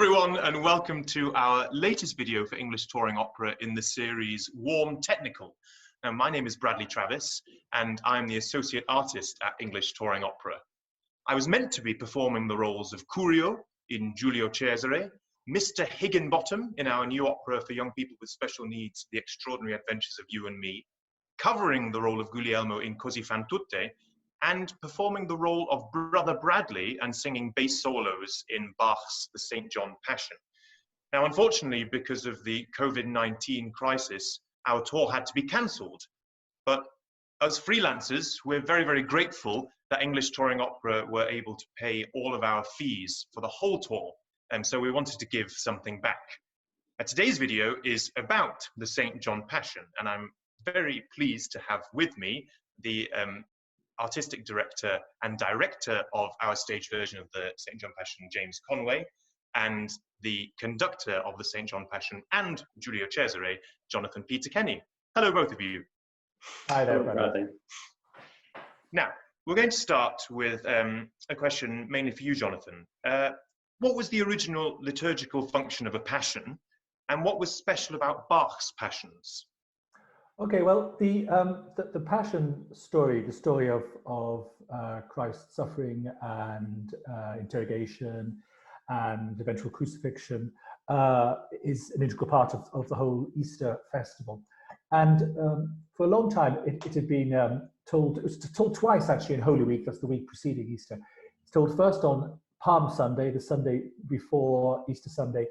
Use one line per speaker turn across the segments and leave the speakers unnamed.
everyone, and welcome to our latest video for English touring opera in the series Warm Technical. Now, my name is Bradley Travis, and I'm the associate artist at English Touring Opera. I was meant to be performing the roles of Curio in Giulio Cesare, Mr. Higginbottom in our new opera for young people with special needs, The Extraordinary Adventures of You and Me, covering the role of Guglielmo in Così fan tutte, and performing the role of Brother Bradley and singing bass solos in Bach's The St. John Passion. Now, unfortunately, because of the COVID-19 crisis, our tour had to be cancelled. But as freelancers, we're very, very grateful that English Touring Opera were able to pay all of our fees for the whole tour. And so we wanted to give something back. Today's video is about the St. John Passion, and I'm very pleased to have with me the artistic director and director of our stage version of the St. John Passion, James Conway, and the conductor of the St. John Passion and Giulio Cesare, Jonathan Peter Kenny. Hello, both of you.
Hi there, Bradley.
Now, we're going to start with a question mainly for you, Jonathan. What was the original liturgical function of a passion, and what was special about Bach's passions?
Okay, well, the Passion story, the story of Christ's suffering and interrogation and eventual crucifixion, is an integral part of the whole Easter festival. And for a long time, it had been told, it was told twice actually in Holy Week, that's the week preceding Easter. It's told first on Palm Sunday, the Sunday before Easter Sunday,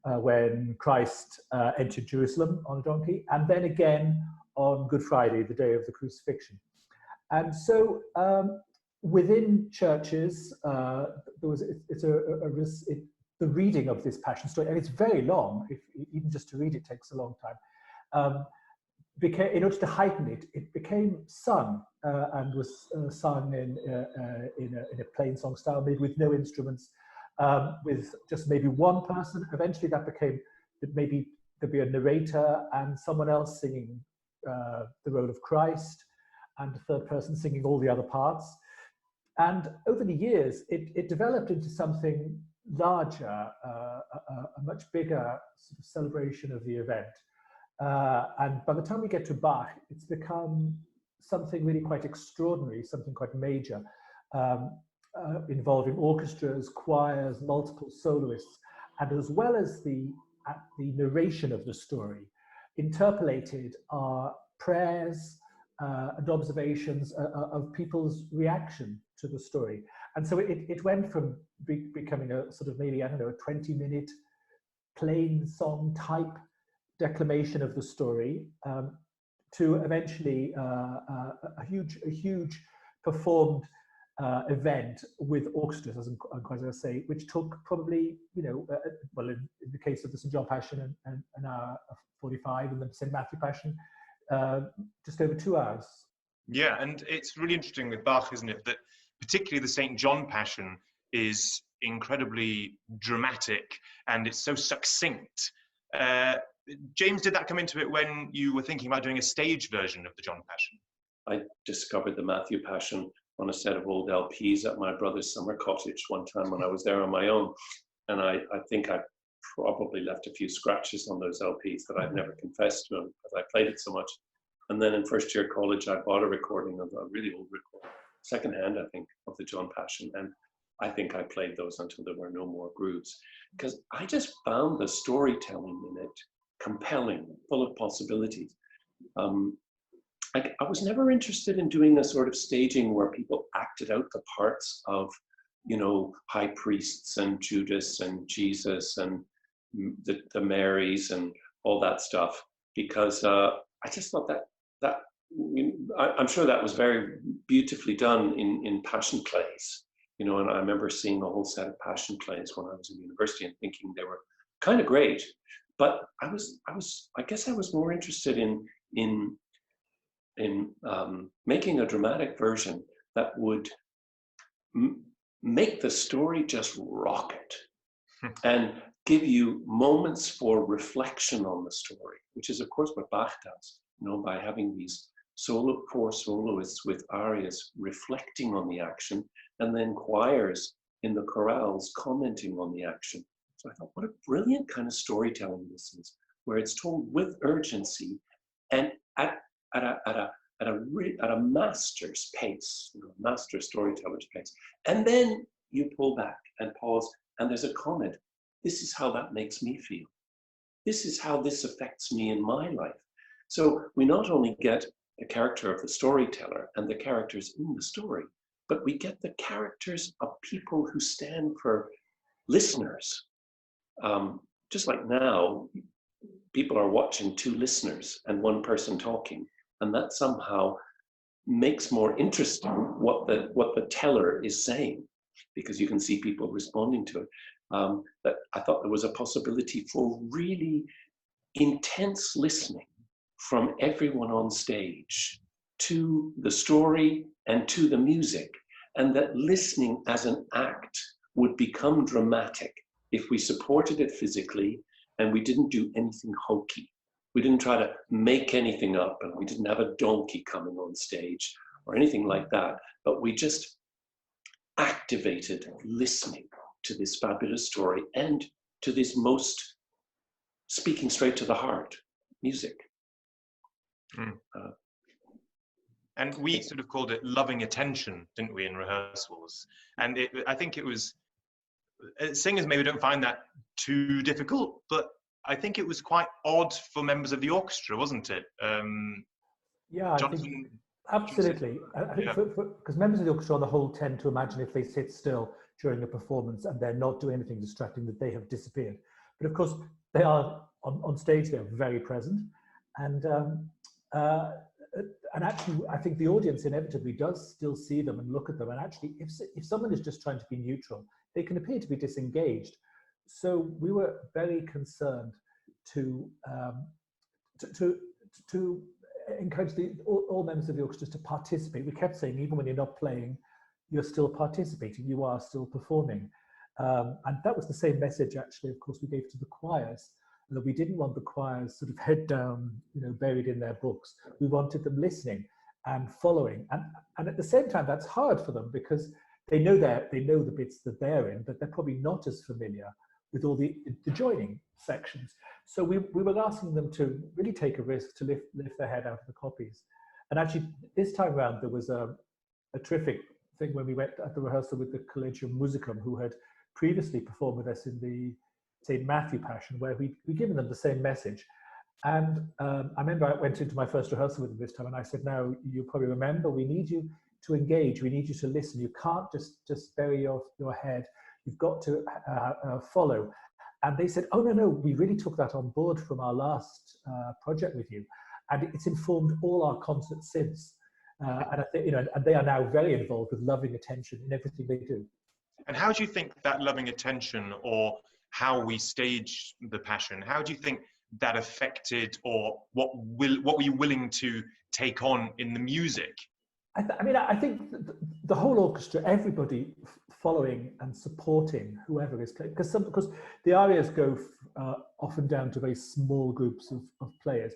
when Christ entered Jerusalem on a donkey, and then again on Good Friday, the day of the crucifixion. And so within churches, the reading of this Passion story, and it's very long, even just to read it takes a long time, in order to heighten it, it became sung and was sung in a plain song style, maybe with no instruments, with just maybe one person. Eventually that became that maybe there'd be a narrator and someone else singing the role of Christ, and a third person singing all the other parts. And over the years, it developed into something larger, a much bigger sort of celebration of the event. And by the time we get to Bach, it's become something really quite extraordinary, something quite major, involving orchestras, choirs, multiple soloists, and as well as the narration of the story, interpolated are prayers and observations of people's reaction to the story. And so it went from becoming a sort of maybe, I don't know, a 20-minute plain song type declamation of the story, to eventually a huge performed event with orchestras, as I'm quite going to say, which took probably, well, in the case of the St. John Passion, an hour 45, and the St. Matthew Passion, just over 2 hours.
Yeah, and it's really interesting with Bach, isn't it, that particularly the St. John Passion is incredibly dramatic and it's so succinct. James, did that come into it when you were thinking about doing a stage version of the John Passion?
I discovered the Matthew Passion on a set of old LPs at my brother's summer cottage one time when I was there on my own. And I think I probably left a few scratches on those LPs that I've never confessed to him because I played it so much. And then in first year college, I bought a recording of a really old recording, secondhand, I think, of the John Passion. And I think I played those until there were no more grooves, because I just found the storytelling in it compelling, full of possibilities. I was never interested in doing a sort of staging where people acted out the parts of, high priests and Judas and Jesus and the Marys and all that stuff, because I just thought that I'm sure that was very beautifully done in Passion plays, and I remember seeing a whole set of Passion plays when I was in university and thinking they were kind of great, but I guess I was more interested in making a dramatic version that would make the story just rocket and give you moments for reflection on the story, which is of course what Bach does, by having these four soloists with arias reflecting on the action, and then choirs in the chorales commenting on the action. So I thought, what a brilliant kind of storytelling this is, where it's told with urgency and at a master's pace, master storyteller's pace. And then you pull back and pause, and there's a comment. This is how that makes me feel. This is how this affects me in my life. So we not only get the character of the storyteller and the characters in the story, but we get the characters of people who stand for listeners. Just like now, people are watching two listeners and one person talking, and that somehow makes more interesting what the teller is saying, because you can see people responding to it. But I thought there was a possibility for really intense listening from everyone on stage to the story and to the music, and that listening as an act would become dramatic if we supported it physically and we didn't do anything hokey. We didn't try to make anything up, and we didn't have a donkey coming on stage or anything like that, but we just activated listening to this fabulous story and to this most speaking straight to the heart music.
And we sort of called it loving attention, didn't we, in rehearsals? And I think it was, singers maybe don't find that too difficult, but I think it was quite odd for members of the orchestra, wasn't it?
Yeah,
Jonathan,
I think absolutely. I think because members of the orchestra on the whole tend to imagine if they sit still during a performance and they're not doing anything distracting, that they have disappeared. But of course, they are on stage, they are very present. And actually, I think the audience inevitably does still see them and look at them. And actually, if someone is just trying to be neutral, they can appear to be disengaged. So we were very concerned to encourage all members of the orchestra to participate. We kept saying, even when you're not playing, you're still participating, you are still performing. And that was the same message, actually, of course, we gave to the choirs, that we didn't want the choirs sort of head down, buried in their books. We wanted them listening and following. And at the same time, that's hard for them because they know the bits that they're in, but they're probably not as familiar with all the joining sections. So we were asking them to really take a risk to lift their head out of the copies. And actually, this time around, there was a terrific thing when we went at the rehearsal with the Collegium Musicum, who had previously performed with us in the St. Matthew Passion, where we'd given them the same message. And I remember I went into my first rehearsal with them this time, and I said, now, you probably remember, we need you to engage, we need you to listen. You can't just bury your head. You've got to follow. And they said, oh, no, we really took that on board from our last project with you. And it's informed all our concerts since. And I think, and they are now very involved with loving attention in everything they do.
And how do you think that loving attention, or how we stage the Passion, how do you think that affected, or what were you willing to take on in the music?
I think the whole orchestra, everybody following and supporting whoever is playing, because the arias go often down to very small groups of players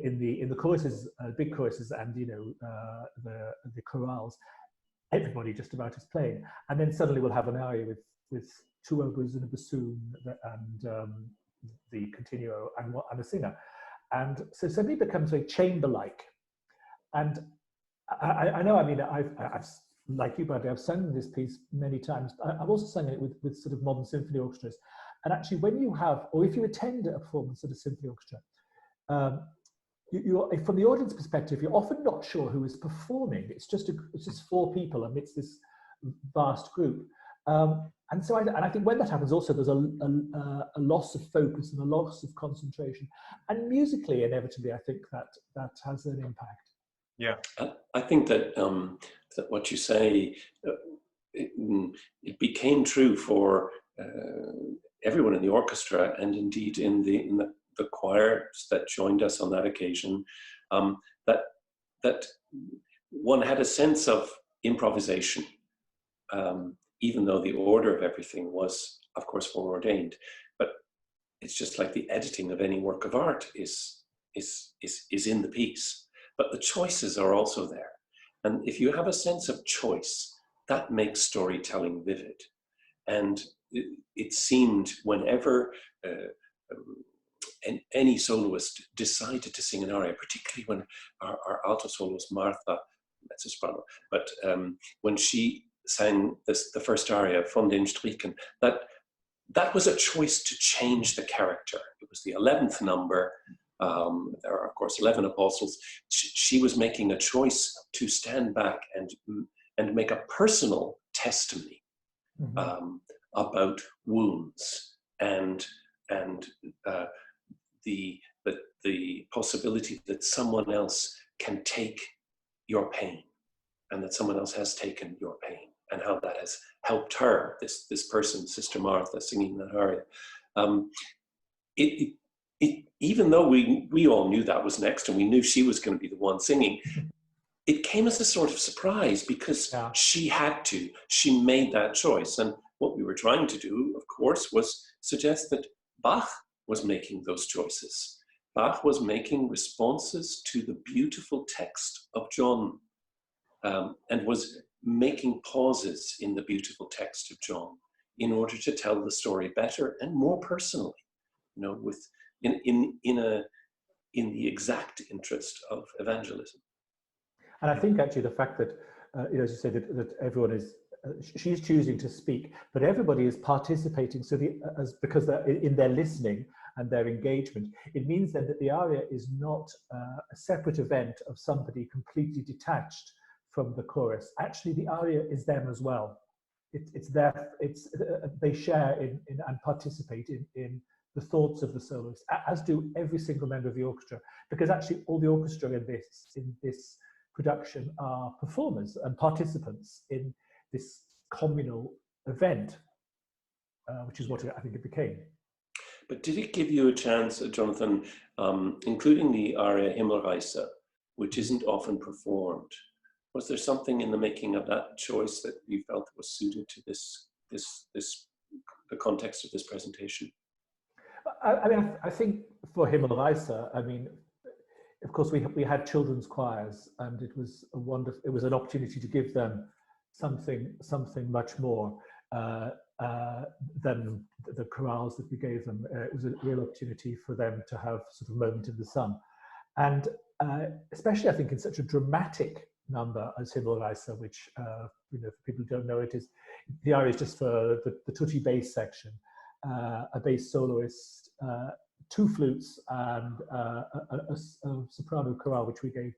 in the choruses, big choruses, and the chorales. Everybody just about is playing, and then suddenly we'll have an aria with two oboes and a bassoon and the continuo and a singer, and so suddenly it becomes very chamber-like. And I know, I've like you, Bradley, I've sung this piece many times. I've also sung it with sort of modern symphony orchestras. And actually, when you have, or if you attend a performance at a symphony orchestra, from the audience perspective, you're often not sure who is performing. It's just four people amidst this vast group. And so I think when that happens, also there's a loss of focus and a loss of concentration. And musically, inevitably, I think that has an impact.
Yeah,
I think that that what you say, it became true for everyone in the orchestra, and indeed in the choirs that joined us on that occasion, that one had a sense of improvisation, even though the order of everything was, of course, foreordained. But it's just like the editing of any work of art is in the piece. But the choices are also there. And if you have a sense of choice, that makes storytelling vivid. And it seemed whenever any soloist decided to sing an aria, particularly when our alto soloist Martha, that's a soprano, but when she sang the first aria, Von den Strichen, that was a choice to change the character. It was the 11th number. There are, of course, 11 apostles. She was making a choice to stand back and make a personal testimony about wounds and the possibility that someone else can take your pain, and that someone else has taken your pain, and how that has helped her, this person, Sister Martha, singing that aria. Even though we all knew that was next, and we knew she was going to be the one singing, it came as a sort of surprise, because she made that choice. And what we were trying to do, of course, was suggest that Bach was making those choices. Bach was making responses to the beautiful text of John, and was making pauses in the beautiful text of John in order to tell the story better and more personally, in the exact interest of evangelism.
And I think actually the fact that, as you say, that everyone is, she's choosing to speak, but everybody is participating. So because they're in their listening and their engagement, it means then that the aria is not a separate event of somebody completely detached from the chorus. Actually, the aria is them as well. They share in and participate in the thoughts of the soloist, as do every single member of the orchestra, because actually all the orchestra in this production are performers and participants in this communal event, which is what I think it became.
But did it give you a chance, Jonathan, including the aria Himmelreise, which isn't often performed? Was there something in the making of that choice that you felt was suited to the context of this presentation?
I think for Himmelreise, of course we had children's choirs, and it was an opportunity to give them something much more than the chorales that we gave them. It was a real opportunity for them to have sort of moment in the sun, and especially I think in such a dramatic number as Himmelreise, which for people who don't know, it is the aria is just for the tutti bass section, a bass soloist, two flutes, and a soprano chorale, which we gave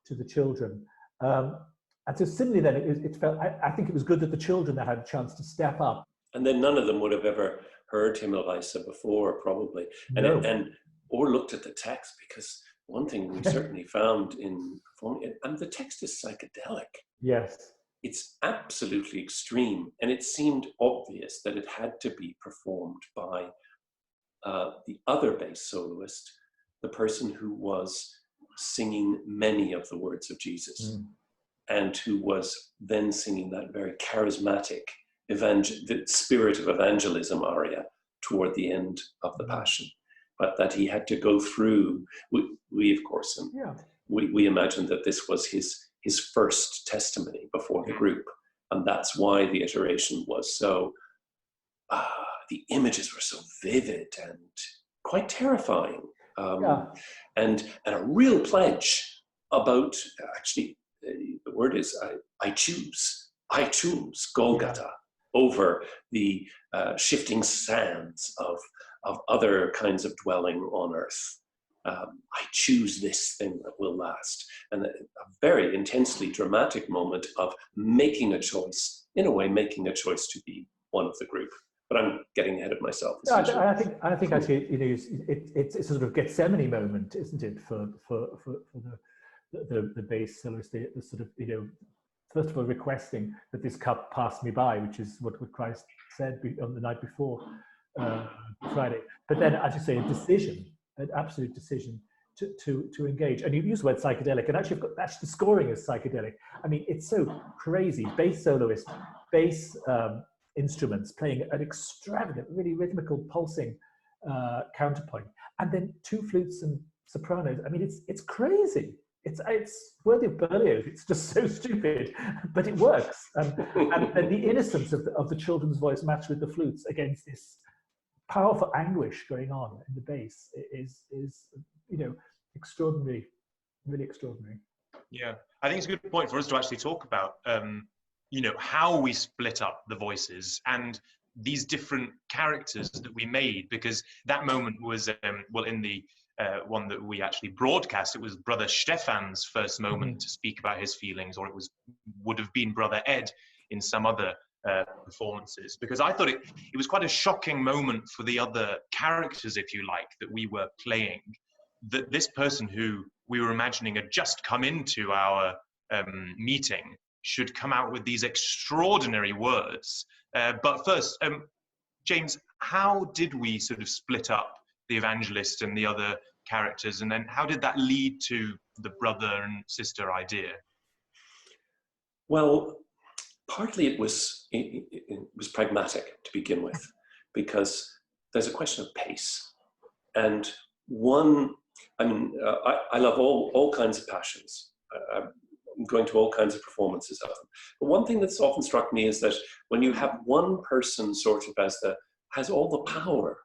to the children. And so similarly then, it felt, I think it was good that the children had a chance to step up.
And then none of them would have ever heard Himmelreise before, probably,
No.
or looked at the text, because one thing we certainly found in performing it, and the text is psychedelic.
Yes.
It's absolutely extreme, and it seemed obvious that it had to be performed by the other bass soloist, the person who was singing many of the words of Jesus, and who was then singing that very charismatic the spirit of evangelism aria toward the end of the Passion. But that he had to go through, we of course, we imagined that this was his first testimony before the group, and that's why the iteration was so, the images were so vivid and quite terrifying, and a real pledge about, actually, the word is, I choose Golgotha over the shifting sands of other kinds of dwelling on earth. I choose this thing that will last. And a very intensely dramatic moment of making a choice, in a way, making a choice to be one of the group. But I'm getting ahead of myself.
No, I think actually, it's a sort of Gethsemane moment, isn't it, for the bass soloist, the sort of, first of all, requesting that this cup pass me by, which is what Christ said on the night before Friday. But then, as you say, an absolute decision to engage. And you use the word psychedelic, and actually the scoring is psychedelic. I mean, it's so crazy. Bass soloist, bass instruments playing an extravagant, really rhythmical, pulsing counterpoint, and then two flutes and sopranos. I mean, it's crazy. it's worthy of Berlioz. It's just so stupid, but it works. And the innocence of the children's voice matched with the flutes against this powerful anguish going on in the bass is extraordinary, really extraordinary.
Yeah, I think it's a good point for us to actually talk about, how we split up the voices and these different characters that we made, because that moment was, in the one that we actually broadcast, it was Brother Stefan's first moment to speak about his feelings, or would have been Brother Ed in some other performances, because I thought it was quite a shocking moment for the other characters, if you like, that we were playing, that this person who we were imagining had just come into our meeting should come out with these extraordinary words. But first, James, how did we sort of split up the evangelist and the other characters, and then how did that lead to the brother and sister idea?
Well, partly it was pragmatic to begin with, because there's a question of pace. And I love all kinds of passions. I'm going to all kinds of performances of them. But one thing that's often struck me is that when you have one person sort of has all the power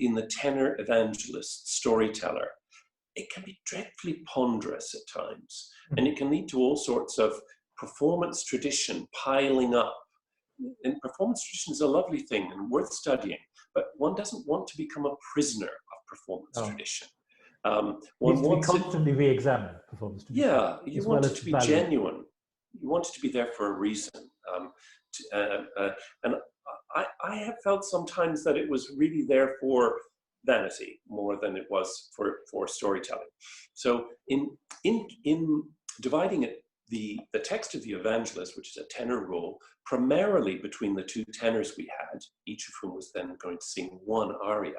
in the tenor evangelist storyteller, it can be dreadfully ponderous at times. And it can lead to all sorts of performance tradition piling up. And performance tradition is a lovely thing and worth studying, but one doesn't want to become a prisoner of performance tradition.
One wants to constantly re-examine performance tradition.
Yeah, you want it to be genuine. You want it to be there for a reason. And I have felt sometimes that it was really there for vanity more than it was for storytelling. So in dividing it, the text of the evangelist, which is a tenor role, primarily between the two tenors we had, each of whom was then going to sing one aria,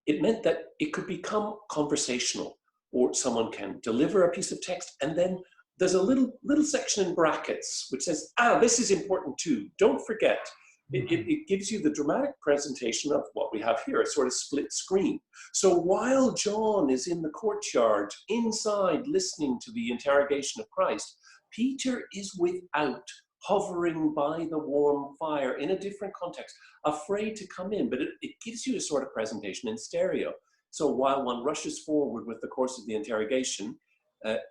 it meant that it could become conversational, or someone can deliver a piece of text, and then there's a little section in brackets which says, this is important too, don't forget. It gives you the dramatic presentation of what we have here, a sort of split screen. So while John is in the courtyard, inside, listening to the interrogation of Christ, Peter is without, hovering by the warm fire in a different context, afraid to come in, but it gives you a sort of presentation in stereo. So while one rushes forward with the course of the interrogation,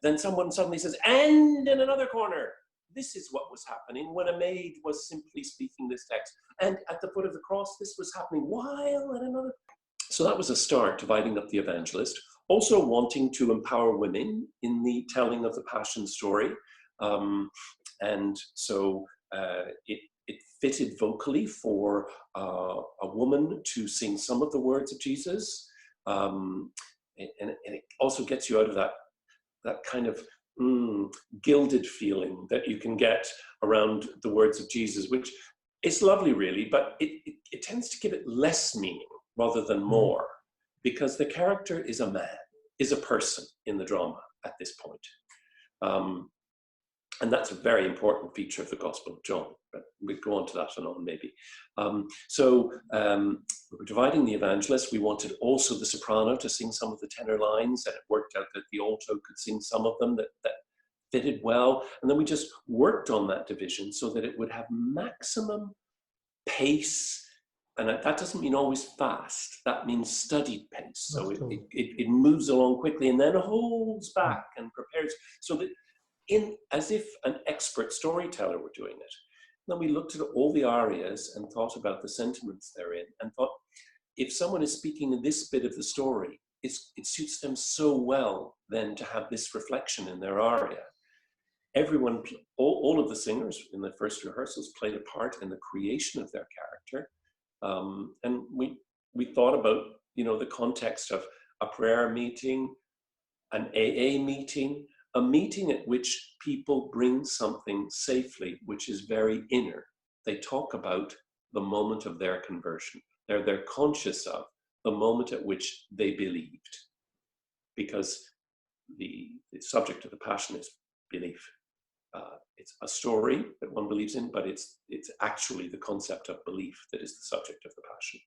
then someone suddenly says, and in another corner, this is what was happening when a maid was simply speaking this text. And at the foot of the cross, this was happening while at another. So that was a start, dividing up the evangelist. Also wanting to empower women in the telling of the Passion story. And so it fitted vocally for a woman to sing some of the words of Jesus. And it also gets you out of that kind of gilded feeling that you can get around the words of Jesus, which is lovely really, but it tends to give it less meaning rather than more, because the character is a man, is a person in the drama at this point. And that's a very important feature of the Gospel of John, but we'll go on to that and on maybe. So we're dividing the evangelist. We wanted also the soprano to sing some of the tenor lines, and it worked out that the alto could sing some of them that fitted well. And then we just worked on that division so that it would have maximum pace. And that doesn't mean always fast, that means studied pace. So it moves along quickly and then holds back and prepares, so that as if an expert storyteller were doing it. Then we looked at all the arias and thought about the sentiments therein, and thought, if someone is speaking in this bit of the story, it suits them so well then to have this reflection in their aria. Everyone, all of the singers in the first rehearsals played a part in the creation of their character. And we thought about, the context of a prayer meeting, an AA meeting, a meeting at which people bring something safely, which is very inner. They talk about the moment of their conversion. They're conscious of the moment at which they believed, because the subject of the Passion is belief. It's a story that one believes in, but it's actually the concept of belief that is the subject of the Passion.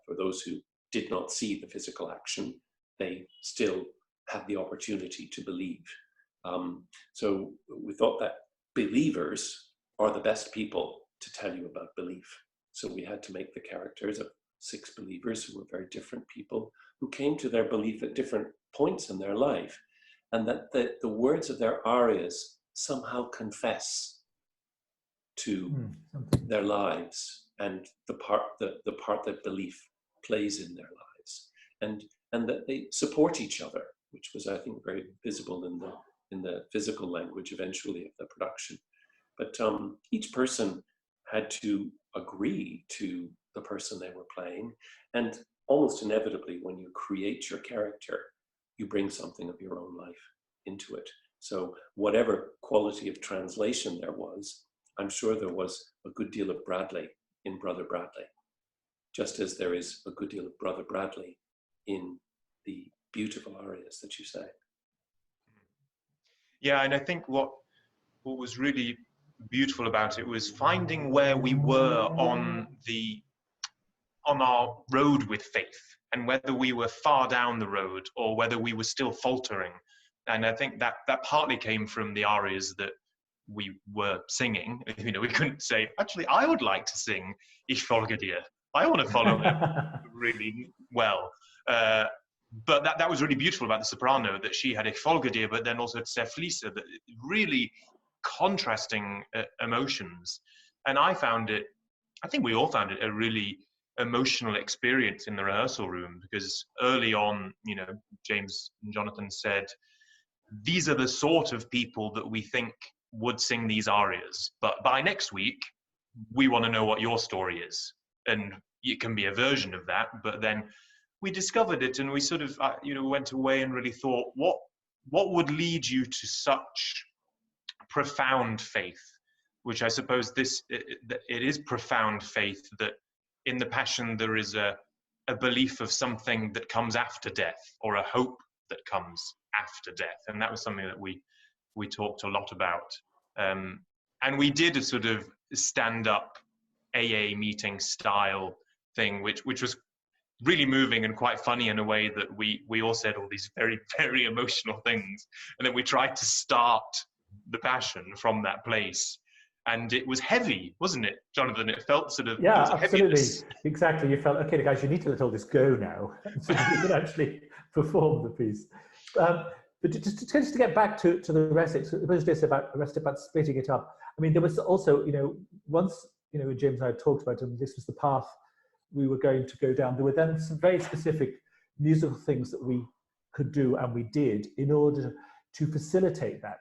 For those who did not see the physical action, they still had the opportunity to believe. So we thought that believers are the best people to tell you about belief. So we had to make the characters of 6 believers who were very different people who came to their belief at different points in their life, and that the words of their arias somehow confess to their lives and the part that belief plays in their lives, and that they support each other, which was, I think, very visible in the physical language eventually of the production. But each person had to agree to the person they were playing, and almost inevitably, when you create your character, you bring something of your own life into it. So whatever quality of translation there was, I'm sure there was a good deal of Bradley in Brother Bradley, just as there is a good deal of Brother Bradley in the beautiful arias that you say.
Yeah, and I think what was really beautiful about it was finding where we were on our road with faith, and whether we were far down the road or whether we were still faltering. And I think that partly came from the arias that we were singing. You know, we couldn't say, actually, I would like to sing Ich folge dir. I want to follow him really well. But that was really beautiful about the soprano, that she had Ich folge dir, but then also Zerfließe, that really contrasting emotions. And I think we all found it a really emotional experience in the rehearsal room, because early on, you know, James and Jonathan said, these are the sort of people that we think would sing these arias, but by next week, we want to know what your story is. And it can be a version of that, but then we discovered it, and we sort of, you know, went away and really thought, what would lead you to such profound faith? Which I suppose it is profound faith, that in the Passion there is a belief of something that comes after death, or a hope that comes after death. And that was something that we talked a lot about. And we did a sort of stand-up AA meeting style thing, which was really moving and quite funny in a way, that we all said all these very, very emotional things. And then we tried to start the Passion from that place. And it was heavy, wasn't it, Jonathan? It felt sort of...
Yeah, absolutely. Exactly. You felt, okay, guys, you need to let all this go now, so you can actually perform the piece. But just to get back to the rest, about splitting it up. I mean, there was also, you know, once, you know, James and I had talked about it, this was the path we were going to go down. There were then some very specific musical things that we could do, and we did, in order to facilitate that.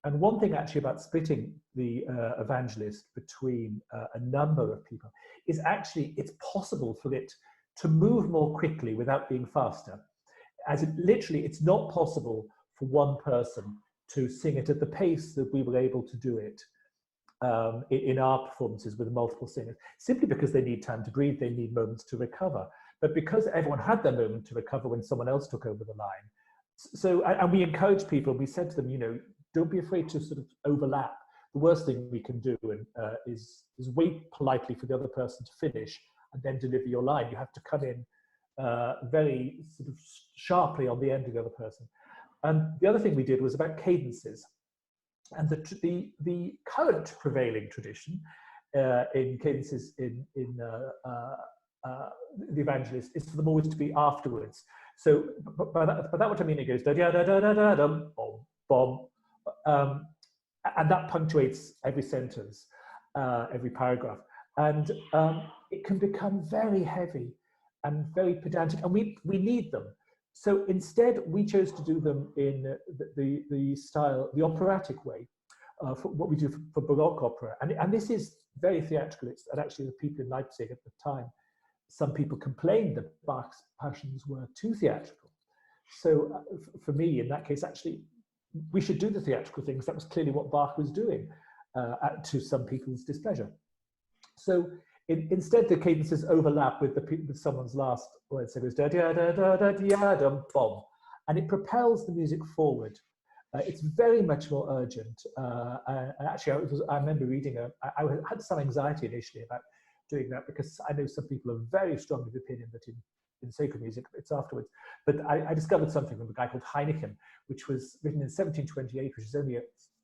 And one thing actually about splitting the evangelist between a number of people is actually it's possible for it to move more quickly without being faster. As it literally, it's not possible for one person to sing it at the pace that we were able to do it in our performances with multiple singers, simply because they need time to breathe, they need moments to recover. But because everyone had their moment to recover when someone else took over the line. So, and we encouraged people, we said to them, you know, don't be afraid to sort of overlap. The worst thing we can do is wait politely for the other person to finish and then deliver your line. You have to come in very sort of sharply on the end of the other person. And the other thing we did was about cadences. And the current prevailing tradition in cadences in the evangelist is for them always to be afterwards. So by that what I mean, it goes da da da da da da dum bom bom. And that punctuates every sentence, every paragraph. And it can become very heavy and very pedantic, and we need them. So instead, we chose to do them in the style, the operatic way, for what we do for Baroque opera. And this is very theatrical. And actually, the people in Leipzig at the time, some people complained that Bach's passions were too theatrical. So for me, in that case, actually, we should do the theatrical things. That was clearly what Bach was doing, to some people's displeasure. So instead, the cadences overlap with someone's last word. So it goes da da da da da da dum bom, and it propels the music forward. It's very much more urgent. And actually, I remember reading I had some anxiety initially about doing that, because I know some people are very strongly of the opinion that in sacred music, it's afterwards. But I discovered something from a guy called Heineken, which was written in 1728, which is only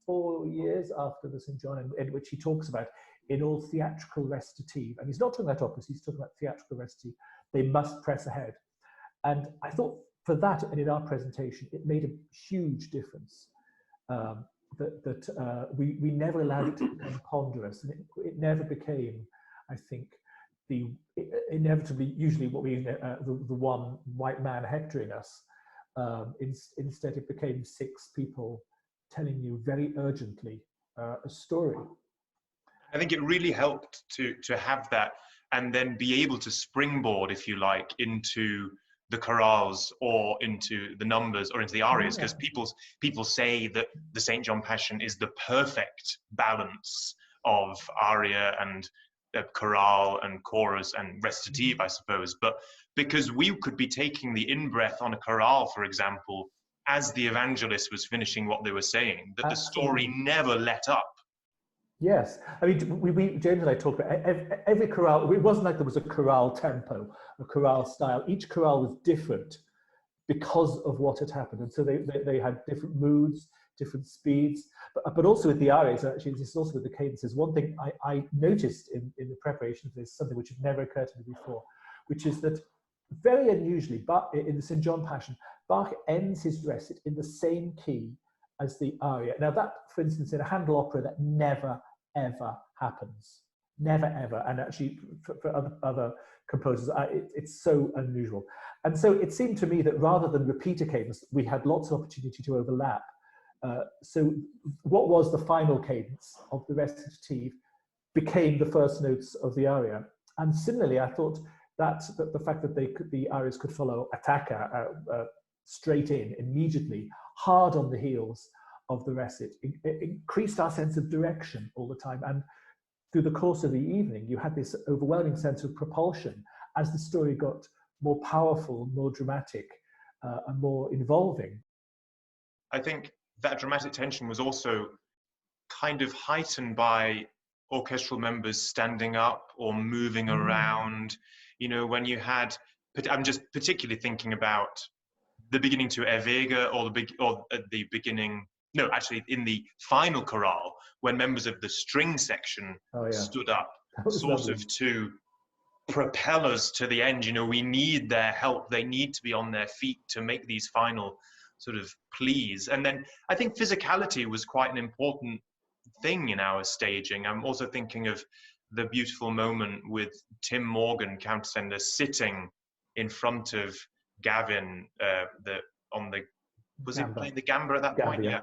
4 years after the St. John, in which he talks about in all theatrical recitative, and he's not talking about operas, he's talking about theatrical recitative, they must press ahead. And I thought for that, and in our presentation, it made a huge difference. We never allowed it to become ponderous, and it never became, I think, inevitably, usually what we the one white man hectoring us. Instead, it became 6 people telling you very urgently a story.
I think it really helped to have that, and then be able to springboard, if you like, into the chorales or into the numbers or into the arias, because people say that the St. John Passion is the perfect balance of aria and chorale and chorus and recitative, I suppose. But because we could be taking the in-breath on a chorale, for example, as the evangelist was finishing what they were saying, that the story never let up.
Yes, I mean, James and I talked about every chorale. It wasn't like there was a chorale tempo, a chorale style. Each chorale was different because of what had happened, and so they had different moods, different speeds. But also with the arias, actually, this is also with the cadences. One thing I noticed in the preparation of this, something which had never occurred to me before, which is that very unusually, but in the St. John Passion, Bach ends his recit in the same key as the aria. Now that, for instance, in a Handel opera, that never ever happens, never ever. And actually, for other composers, it's so unusual. And so it seemed to me that rather than repeat a cadence, we had lots of opportunity to overlap. So what was the final cadence of the recitative became the first notes of the aria. And similarly, I thought that the fact that the arias could follow attacca straight in immediately, hard on the heels of the recit, it increased our sense of direction all the time. And through the course of the evening, you had this overwhelming sense of propulsion as the story got more powerful, more dramatic, and more involving.
I think that dramatic tension was also kind of heightened by orchestral members standing up or moving around. You know, when you had, I'm just particularly thinking about the beginning to Erwäge, or at the beginning, no, actually in the final chorale, when members of the string section stood up, sort of to propel us to the end. You know, we need their help. They need to be on their feet to make these final sort of pleas. And then I think physicality was quite an important thing in our staging. I'm also thinking of the beautiful moment with Tim Morgan, countertenor, sitting in front of Gavin, was he playing the gamba at that point? Yeah.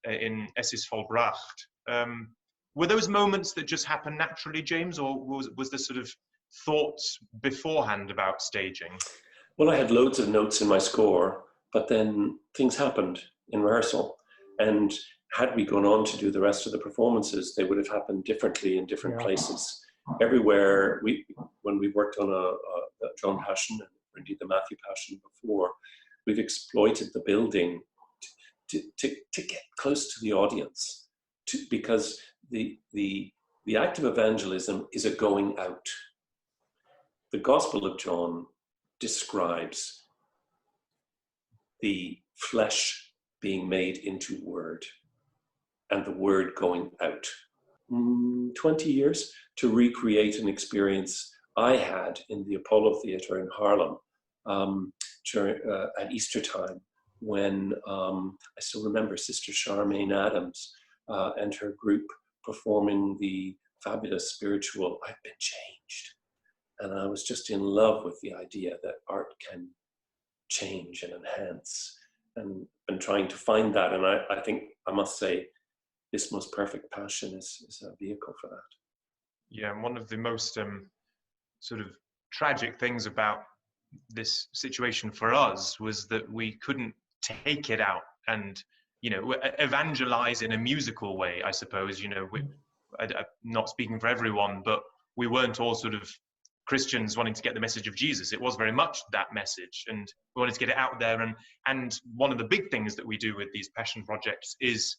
In Es ist vollbracht. Were those moments that just happened naturally, James, or was there sort of thoughts beforehand about staging?
Well, I had loads of notes in my score, but then things happened in rehearsal. And had we gone on to do the rest of the performances, they would have happened differently in different places. Everywhere, when we worked on a John Passion, or indeed the Matthew Passion before, we've exploited the building to get close to the audience, because the act of evangelism is a going out. The Gospel of John describes the flesh being made into word and the word going out. 20 years to recreate an experience I had in the Apollo Theatre in Harlem at Easter time, when I still remember Sister Charmaine Adams and her group performing the fabulous spiritual I've Been Changed. And I was just in love with the idea that art can change and enhance, and trying to find that. And I think I must say, This Most Perfect Passion is a vehicle for that.
Yeah, and one of the most sort of tragic things about this situation for us was that we couldn't take it out and, you know, evangelize in a musical way, I suppose. You know, I'm not speaking for everyone, but we weren't all sort of Christians wanting to get the message of Jesus. It was very much that message, and we wanted to get it out there. And one of the big things that we do with these passion projects is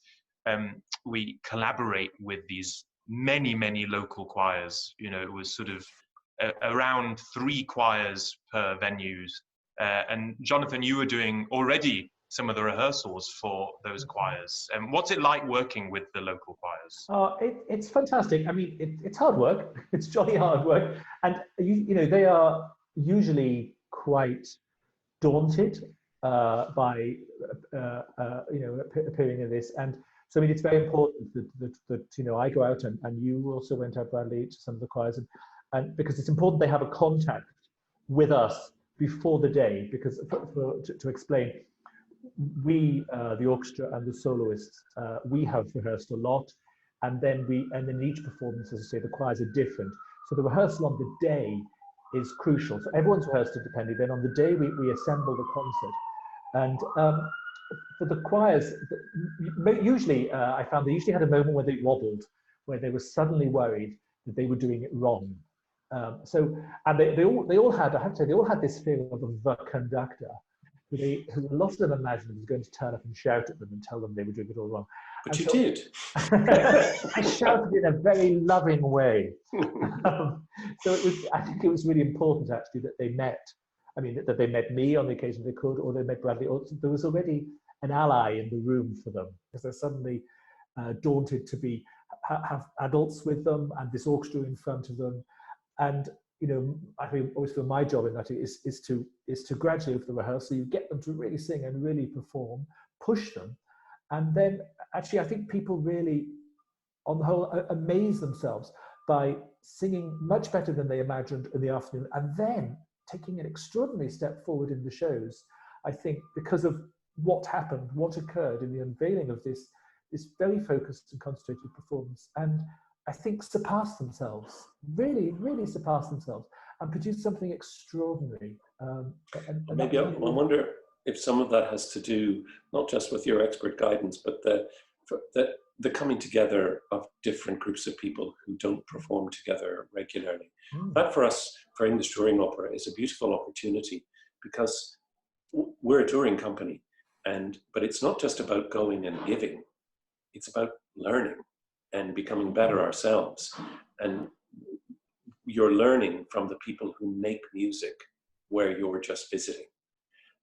we collaborate with these many local choirs. You know, it was sort of around 3 choirs per venues. And Jonathan, you were doing already some of the rehearsals for those choirs. And what's it like working with the local choirs?
It's fantastic. I mean, it's hard work. It's jolly hard work. And, you know, they are usually quite daunted by, you know, appearing in this. And so, I mean, it's very important that you know, I go out and you also went out, Bradley, to some of the choirs. And because it's important they have a contact with us before the day, because to explain, we, the orchestra and the soloists, we have rehearsed a lot, and then each performance, as I say, the choirs are different. So the rehearsal on the day is crucial. So everyone's rehearsed independently. Then on the day we assemble the concert, and for the choirs, usually I found they usually had a moment where they wobbled, where they were suddenly worried that they were doing it wrong. And they all had, I have to say, they all had this fear of the conductor, who a lot of them imagined was going to turn up and shout at them and tell them they were doing it all wrong.
But you did.
I shouted in a very loving way. So I think it was really important actually that they met. I mean, that they met me on the occasion they could, or they met Bradley. Or there was already an ally in the room for them, because they're suddenly daunted to have adults with them and this orchestra in front of them. And you know, I think always feel my job in that is to gradually, over the rehearsal, you get them to really sing and really perform, push them, and then actually I think people really, on the whole, amaze themselves by singing much better than they imagined in the afternoon, and then taking an extraordinary step forward in the shows, I think, because of what happened, what occurred in the unveiling of this very focused and concentrated performance, and I think surpassed themselves, really, really surpassed themselves, and produced something extraordinary.
Maybe I wonder if some of that has to do not just with your expert guidance, but the coming together of different groups of people who don't perform together regularly. That for us, for English touring opera, is a beautiful opportunity, because we're a touring company, but it's not just about going and giving, it's about learning and becoming better ourselves. And you're learning from the people who make music where you're just visiting.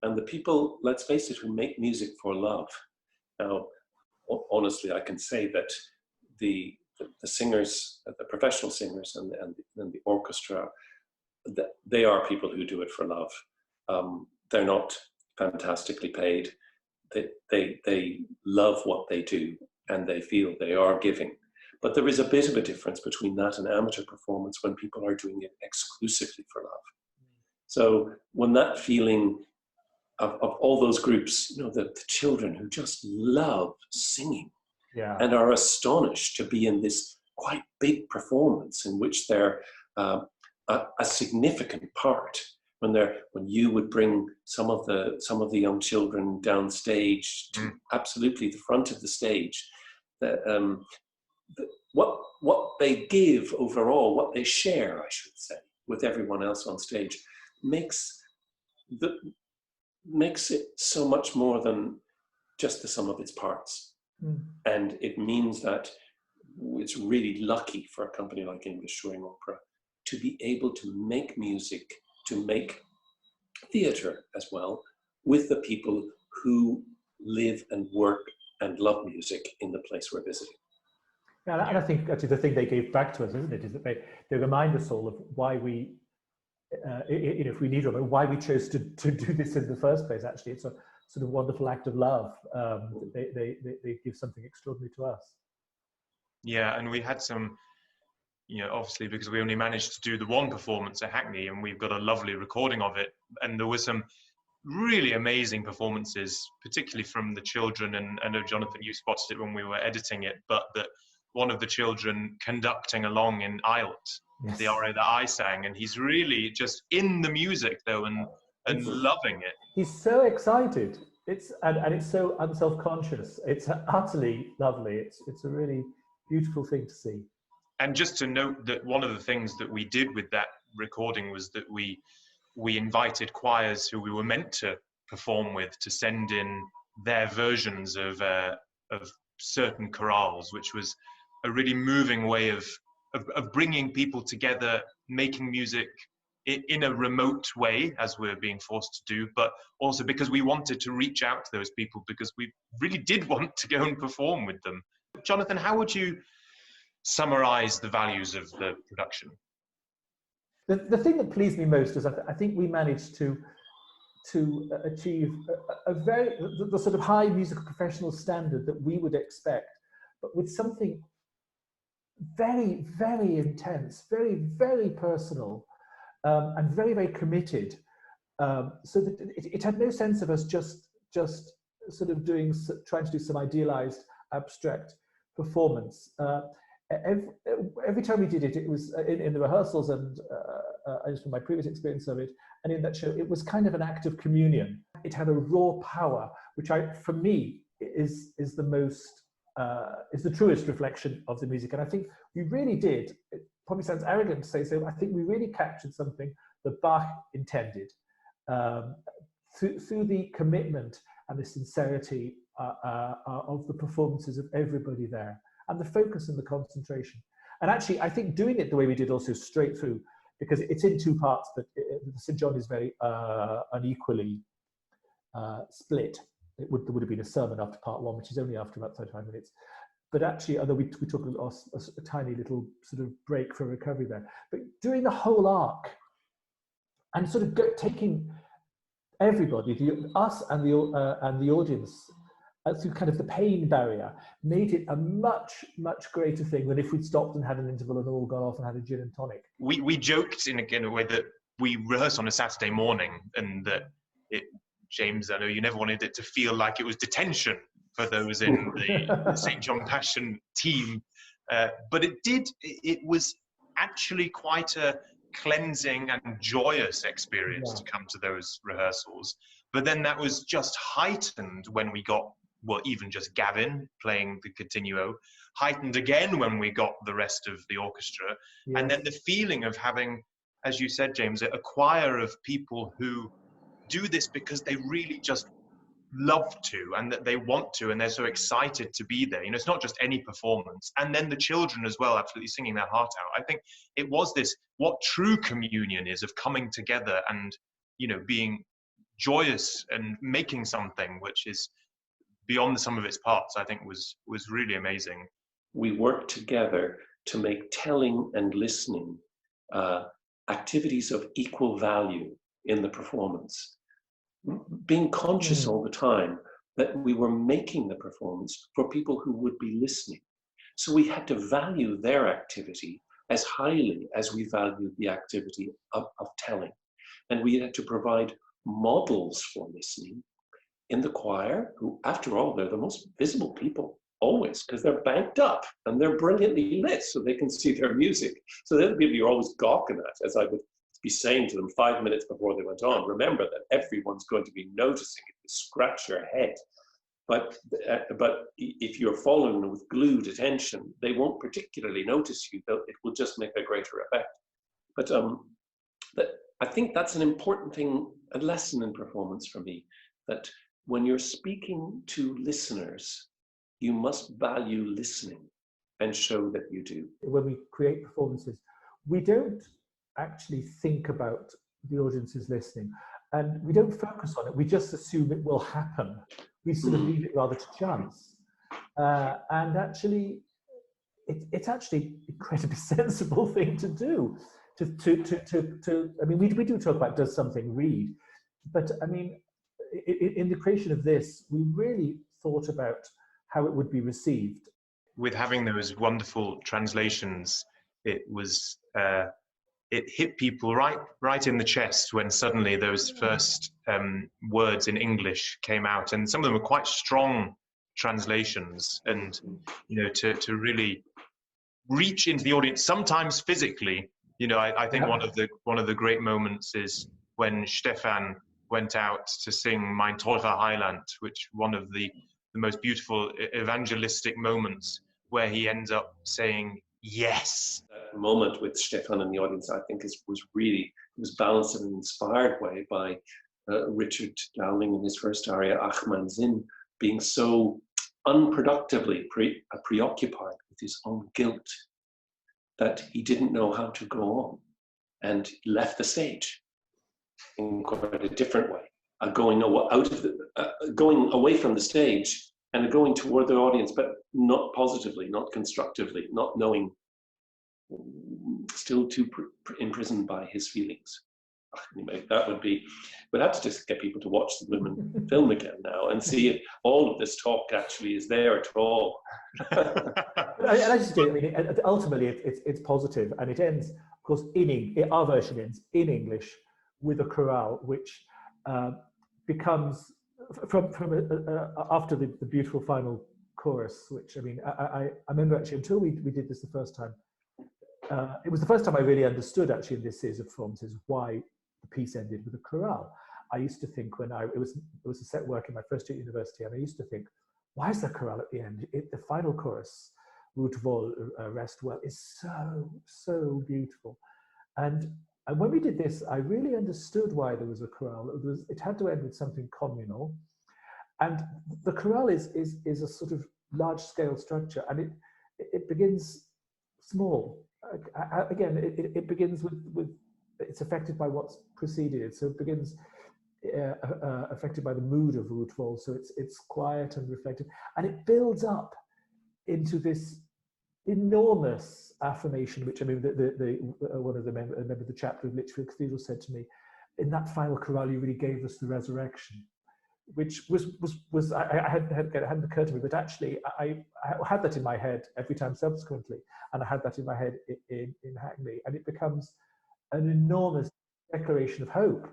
And the people, let's face it, who make music for love. Now, honestly, I can say that the singers, the professional singers and the orchestra, they are people who do it for love. They're not fantastically paid. They love what they do, and they feel they are giving. But there is a bit of a difference between that and amateur performance when people are doing it exclusively for love. So when that feeling of all those groups, you know, the children who just love singing,
yeah,
and are astonished to be in this quite big performance in which they're a significant part. When you would bring some of the young children downstage to absolutely the front of the stage, what they give overall, what they share, I should say, with everyone else on stage, makes it so much more than just the sum of its parts. And it means that it's really lucky for a company like English Touring Opera to be able to make music, to make theatre as well, with the people who live and work and love music in the place we're visiting.
Yeah, and I think actually the thing they gave back to us, isn't it, is that they remind us all of why we, if we need them, why we chose to do this in the first place. Actually, it's a sort of wonderful act of love. They give something extraordinary to us.
Yeah, and we had some, you know, obviously because we only managed to do the one performance at Hackney, and we've got a lovely recording of it, and there were some really amazing performances, particularly from the children, and I know, Jonathan, you spotted it when we were editing it, but that one of the children conducting along in Ilt, yes, the aria that I sang, and he's really just in the music though, and loving it.
He's so excited. It's so unself-conscious. It's utterly lovely. It's a really beautiful thing to see.
And just to note that one of the things that we did with that recording was that we invited choirs who we were meant to perform with to send in their versions of certain chorales, which was a really moving way of of bringing people together, making music in a remote way, as we're being forced to do, but also because we wanted to reach out to those people, because we really did want to go and perform with them. Jonathan, how would you summarize the values of the production?
The thing that pleased me most is I think we managed to achieve a very, the sort of high musical professional standard that we would expect, but with something very, very intense, very, very personal, and very, very committed, so that it had no sense of us just sort of trying to do some idealized, abstract performance. Every time we did it, it was in the rehearsals, and just from my previous experience of it, and in that show, it was kind of an act of communion. It had a raw power, which for me, is the truest reflection of the music. And I think we really did. It probably sounds arrogant to say so. I think we really captured something that Bach intended through the commitment and the sincerity of the performances of everybody there, and the focus and the concentration. And actually, I think doing it the way we did, also straight through, because it's in two parts, but St. John is very unequally split. There would have been a sermon after part one, which is only after about 35 minutes. But actually, although we took a tiny little sort of break for recovery there, but doing the whole arc and sort of taking everybody, us and the audience, through kind of the pain barrier, made it a much, much greater thing than if we'd stopped and had an interval and all gone off and had a gin and tonic.
We joked in a way that we rehearsed on a Saturday morning, and that James, I know you never wanted it to feel like it was detention for those in the St. John Passion team, but it was actually quite a cleansing and joyous experience to come to those rehearsals. But then that was just heightened when we got, well, even just Gavin playing the continuo, heightened again when we got the rest of the orchestra. Yes. And then the feeling of having, as you said, James, a choir of people who do this because they really just love to, and that they want to, and they're so excited to be there. You know, it's not just any performance. And then the children as well, absolutely singing their heart out. I think it was this, what true communion is, of coming together and, you know, being joyous and making something which is beyond the sum of its parts, I think was really amazing.
We worked together to make telling and listening activities of equal value in the performance, being conscious all the time that we were making the performance for people who would be listening. So we had to value their activity as highly as we valued the activity of telling. And we had to provide models for listening in the choir, who, after all, they're the most visible people always, because they're banked up and they're brilliantly lit so they can see their music. So they're the people you're always gawking at, as I would be saying to them 5 minutes before they went on. Remember that everyone's going to be noticing if you scratch your head. But if you're following with glued attention, they won't particularly notice you. It will just make a greater effect. But I think that's an important thing, a lesson in performance for me, that when you're speaking to listeners, you must value listening and show that you do.
When we create performances, we don't actually think about the audience's listening, and we don't focus on it. We just assume it will happen. We sort of leave it rather to chance. And actually, it's actually an incredibly sensible thing to do. I mean, we do talk about does something read, but I mean, in the creation of this, we really thought about how it would be received.
With having those wonderful translations, it was it hit people right in the chest when suddenly those first words in English came out, and some of them were quite strong translations, and you know, to really reach into the audience, sometimes physically. You know, I think one of the great moments is when Stefan went out to sing Mein teurer Heiland, which one of the most beautiful evangelistic moments, where he ends up saying yes.
That moment with Stefan in the audience, I think, was balanced in an inspired way by Richard Dowling in his first aria, Ach mein Sinn, being so unproductively preoccupied with his own guilt that he didn't know how to go on, and left the stage in quite a different way, going away from the stage and going toward the audience, but not positively, not constructively, not knowing, still too imprisoned by his feelings. Anyway, that would be, we'd have to just get people to watch the blooming film again now and see if all of this talk actually is there at all.
I just do. I mean, ultimately, it's positive, and it ends, of course, our version ends in English with a chorale, which becomes after the beautiful final chorus. Which, I mean, I remember actually, until we did this the first time, it was the first time I really understood actually in this series of performances why the piece ended with a chorale. I used to think when it was a set work in my first year at university, and I used to think, why is there chorale at the end? The final chorus, Root vol, rest well, is so beautiful. And when we did this, I really understood why there was a chorale. It had to end with something communal, and the chorale is a sort of large-scale structure, and it begins small. Again, it begins with it's affected by what's preceded it. So it begins affected by the mood of Root vol. So it's quiet and reflective, and it builds up into this enormous affirmation. Which, I mean, one of the members of the chapter of Lichfield Cathedral said to me, in that final chorale, you really gave us the resurrection, which I hadn't occurred to me, but actually I had that in my head every time subsequently, and I had that in my head in Hackney, and it becomes an enormous declaration of hope,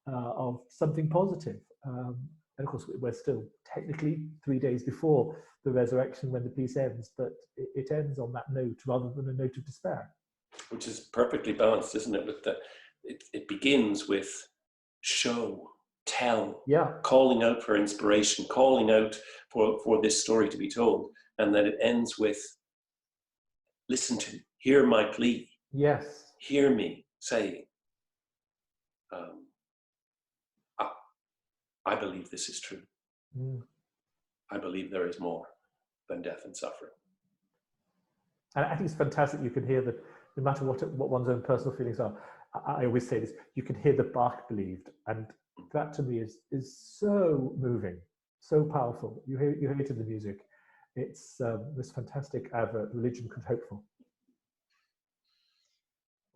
of something positive. And of course, we're still technically 3 days before the resurrection when the piece ends, but it ends on that note rather than a note of despair.
Which is perfectly balanced, isn't it? With it begins with show, tell, calling out for inspiration, calling out for this story to be told, and then it ends with listen to, hear my plea.
Yes.
Hear me saying, I believe this is true. I believe there is more than death and suffering.
And I think it's fantastic. You can hear that no matter what one's own personal feelings are, I always say this, you can hear that Bach believed. And that to me is so moving, so powerful. You hear it in the music. It's this fantastic advert religion could hope for.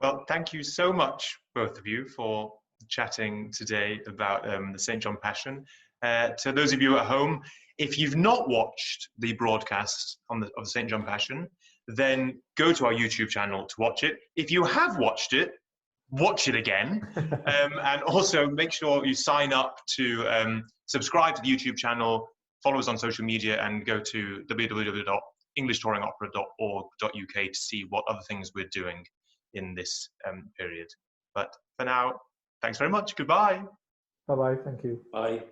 Well, thank you so much, both of you, for chatting today about the St. John Passion. To those of you at home, if you've not watched the broadcast of the St. John Passion, then go to our YouTube channel to watch it. If you have watched it, watch it again. And also make sure you sign up to subscribe to the YouTube channel, follow us on social media, and go to www.englishtouringopera.org.uk to see what other things we're doing in this period. But for now, thanks very much. Goodbye.
Bye-bye. Thank you.
Bye.